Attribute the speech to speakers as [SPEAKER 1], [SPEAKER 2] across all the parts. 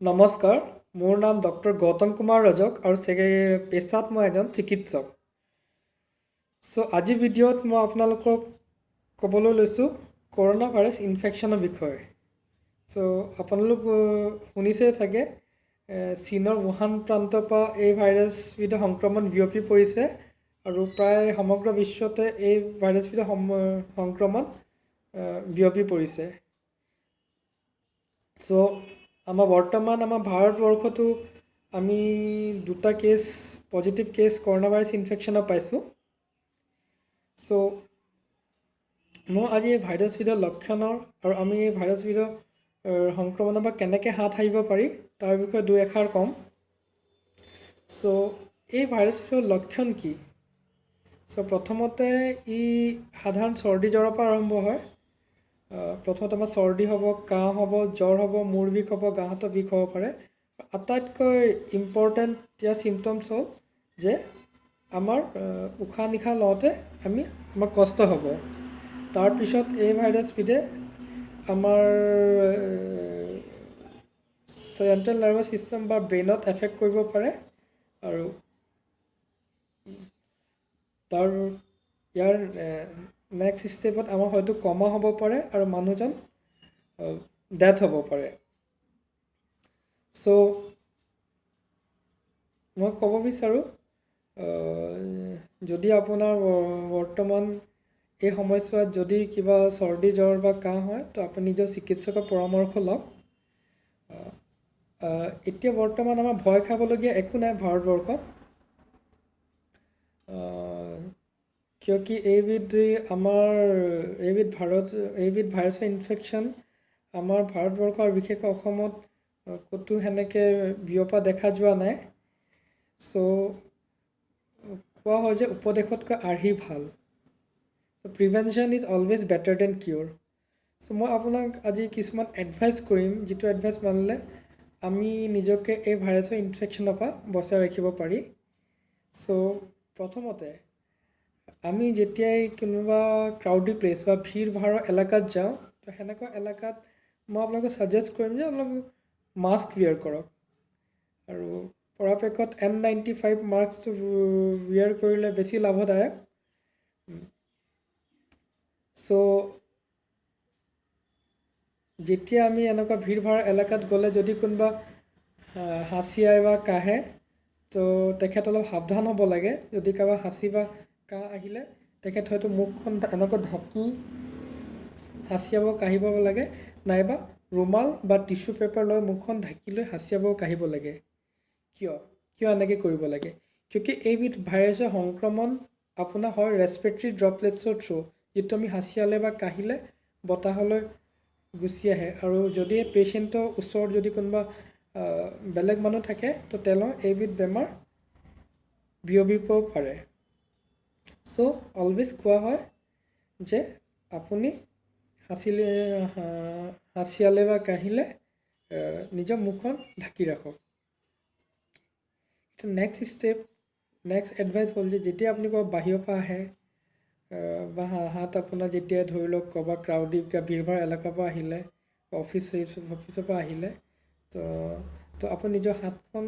[SPEAKER 1] নমস্কাৰ, মোৰ নাম ডক্টৰ গৌতম কুমাৰ ৰজক আৰু পেছাত মই এজন চিকিৎসক। আজিৰ ভিডিঅ'ত মই আপোনালোকক ক'বলৈ লৈছোঁ কৰোণা ভাইৰাছ ইনফেকশ্যনৰ বিষয়ে। আপোনালোক শুনিছে চাগে চীনৰ উহান প্ৰান্তৰ পৰা এই ভাইৰাছবিধৰ সংক্ৰমণ বিয়পি পৰিছে আৰু প্ৰায় সমগ্ৰ বিশ্বতে এই ভাইৰাছবিধৰ সংক্ৰমণ বিয়পি পৰিছে। আমাৰ বৰ্তমান আমাৰ ভাৰতবৰ্ষতো আমি দুটা পজিটিভ কেছ কৰোণা ভাইৰাছ ইনফেকশ্যনৰ পাইছোঁ। মই আজি এই ভাইৰাছবিধৰ লক্ষণৰ আৰু আমি এই ভাইৰাছবিধৰ সংক্ৰমণৰ পৰা কেনেকৈ হাত সাৰিব পাৰি তাৰ বিষয়ে দুই এষাৰ ক'ম। এই ভাইৰাছবিধৰ লক্ষণ কি? প্ৰথমতে ই সাধাৰণ চৰ্দি জ্বৰৰ পৰা আৰম্ভ হয়। প্ৰথমতে আমাৰ চৰ্দি হ'ব, কাহ হ'ব, জ্বৰ হ'ব, মূৰ বিষ হ'ব, গা হাতৰ বিষ হ'ব পাৰে। আটাইতকৈ ইম্পৰ্টেণ্ট ইয়াৰ চিমটমছ হ'ল যে আমাৰ উশাহ নিশাহ লওঁতে আমাৰ কষ্ট হ'ব। তাৰপিছত এই ভাইৰাছবিধে আমাৰ চেণ্ট্ৰেল নাৰ্ভাছ ছিষ্টেম বা ব্ৰেইনত এফেক্ট কৰিব পাৰে আৰু ইয়াৰ নেক্সট ষ্টেপত আমাৰ হয়তো কমা হ'ব পাৰে আৰু মানুহজন ডেথ হ'ব পাৰে। মই ক'ব বিচাৰোঁ যদি আপোনাৰ বৰ্তমান এই সময়ছোৱাত যদি কিবা চৰ্দি জ্বৰ বা কাহ হয় তো আপুনি নিজৰ চিকিৎসকৰ পৰামৰ্শ লওক। এতিয়া বৰ্তমান আমাৰ ভয় খাবলগীয়া একো নাই ভাৰতবৰ্ষত, কিয়কি এইবিধ ভাইৰাছৰ ইনফেকশ্যন আমাৰ ভাৰতবৰ্ষ আৰু বিশেষকৈ অসমত ক'তো সেনেকৈ বিয়পা দেখা যোৱা নাই। কোৱা হয় যে উপদেশতকৈ আৰ্হি ভাল। Prevention is always better than cure. মই আপোনাক আজি কিছুমান এডভাইচ কৰিম, যিটো এডভাইচ মানিলে আমি নিজকে এই ভাইৰাছৰ ইনফেকশ্যনৰ পৰা বচাই ৰাখিব পাৰি। প্ৰথমতে আমি যেতিয়াই কোনোবা ক্ৰাউডি প্লেচ বা ভিৰ ভাৰৰ এলেকাত যাওঁ তো সেনেকুৱা এলেকাত মই আপোনালোকক ছাজেষ্ট কৰিম যে আপোনালোকে মাস্ক বিয়াৰ কৰক আৰু পৰাপক্ষত N95 মাস্কটো বিয়াৰ কৰিলে বেছি লাভদায়ক। যেতিয়া আমি এনেকুৱা ভিৰ ভাৰ এলেকাত গ'লে যদি কোনোবা হাঁচিয়াই বা কাহে তো তেখেত অলপ সাৱধান হ'ব লাগে। যদি কাৰোবাৰ হাঁচি বা কাহ আহিলে তেখেত হয়তো মুখখন এনেকৈ ঢাকি হাঁচিয়াব কাঢ়িব লাগে, নাইবা ৰুমাল বা টিচু পেপাৰ লৈ মুখখন ঢাকি লৈ হাঁচিয়াব কাঢ়িব লাগে। কিয় এনেকৈ কৰিব লাগে? কিয়কি এইবিধ ভাইৰাছৰ সংক্ৰমণ আপোনাৰ হয় ৰেছপিৰেটৰী ড্ৰপলেটছৰ থ্ৰু, যিটো আমি হাঁচিয়ালে বা কাঢ়িলে বতাহলৈ গুচি আহে। আৰু যদি পেচেণ্টৰ ওচৰত যদি কোনোবা বেলেগ মানুহ থাকে তো তেওঁলোকৰ এইবিধ বেমাৰ বিয়পিব পাৰে। অলৱেজ কোৱা হয় যে আপুনি হাঁচিয়ালে বা কাঢ়িলে নিজৰ মুখখন ঢাকি ৰাখক। নেক্সট এডভাইচ হ'ল যে যেতিয়া আপুনি ক'ৰবাত বাহিৰৰ পৰা আহে বা আপোনাৰ যেতিয়া ধৰি লওক ক'ৰবাত ক্ৰাউডি ভিৰ ভাৰ এলেকাৰ পৰা আহিলে, অফিচৰ পৰা আহিলে তো আপুনি নিজৰ হাতখন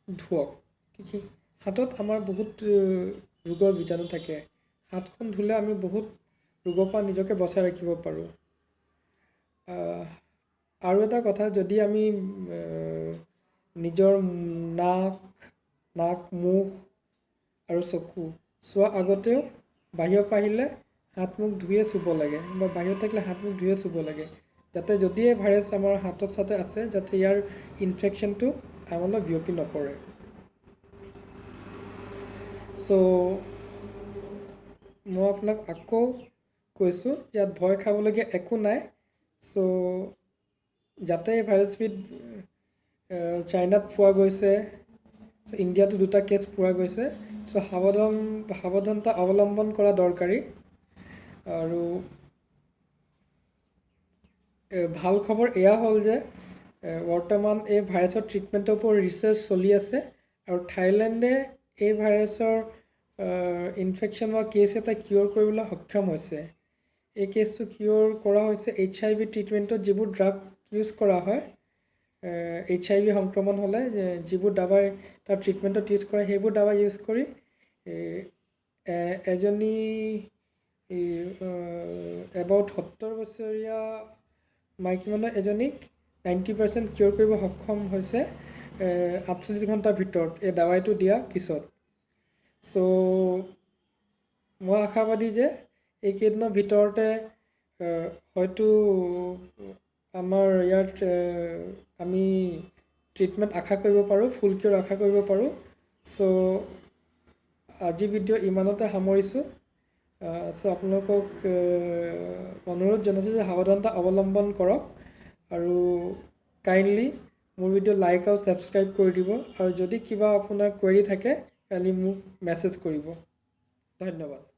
[SPEAKER 1] ধুৱক। হাতত আমাৰ বহুত ৰোগৰ বীজাণু থাকে। হাতখন ধুলে আমি বহুত ৰোগৰ পৰা নিজকে বচাই ৰাখিব পাৰোঁ। আৰু এটা কথা, যদি আমি নিজৰ নাক, মুখ আৰু চকু চোৱাৰ আগতেও বাহিৰৰ পৰা আহিলে হাত মুখ ধুয়ে চুব লাগে বা বাহিৰত থাকিলে হাত মুখ ধুয়ে চুব লাগে, যাতে যদি এই ভাইৰাছ আমাৰ হাতত চাতে আছে যাতে ইয়াৰ ইনফেকশ্যনটো আমালৈ বিয়পি নপৰে। মই আপোনাক আকৌ কৈছোঁ ইয়াত ভয় খাবলগীয়া একো নাই। যাতে এই ভাইৰাছবিধ চাইনাত পোৱা গৈছে, ইণ্ডিয়াতো দুটা কেছ পোৱা গৈছে। সাৱধানতা অৱলম্বন কৰা দৰকাৰী। আৰু ভাল খবৰ এয়া হ'ল যে বৰ্তমান এই ভাইৰাছৰ ট্ৰিটমেণ্টৰ ওপৰত ৰিচাৰ্চ চলি আছে আৰু থাইলেণ্ডে এই ভাইৰাছৰ ইনফেকশ্যন হোৱা কেছ এটা কিয়ৰ কৰিবলৈ সক্ষম হৈছে। এই কেছটো কিয়ৰ কৰা হৈছে HIV ট্ৰিটমেণ্টত যিবোৰ ড্ৰাগ ইউজ কৰা হয় HIV সংক্ৰমণ হ'লে যিবোৰ দাৱাই তাৰ ট্ৰিটমেণ্টত ইউজ কৰে সেইবোৰ দাৱাই ইউজ কৰি এজনী এবাউট 70 বছৰীয়া মাইকী মানুহ এজনীক 90% কিয়ৰ কৰিব সক্ষম হৈছে 48 ঘণ্টাৰ ভিতৰত এই দাৱাইটো দিয়া পিছত। চ' মই আশাবাদী যে এইকেইদিনৰ ভিতৰতে হয়তো আমাৰ ইয়াত আমি ট্ৰিটমেণ্ট আশা কৰিব পাৰোঁ, ফুল কিয়ৰ আশা কৰিব পাৰোঁ। চ' আজি ভিডিঅ' ইমানতে সামৰিছোঁ। চ' আপোনালোকক অনুৰোধ জনাইছোঁ যে সাৱধানতা অৱলম্বন কৰক আৰু কাইণ্ডলি মোৰ ভিডিঅ' লাইক আৰু ছাবস্ক্ৰাইব কৰি দিব। আৰু যদি কিবা আপোনাৰ কুৱেৰি থাকে কাইণ্ডলি মোক মেছেজ কৰিব। ধন্যবাদ।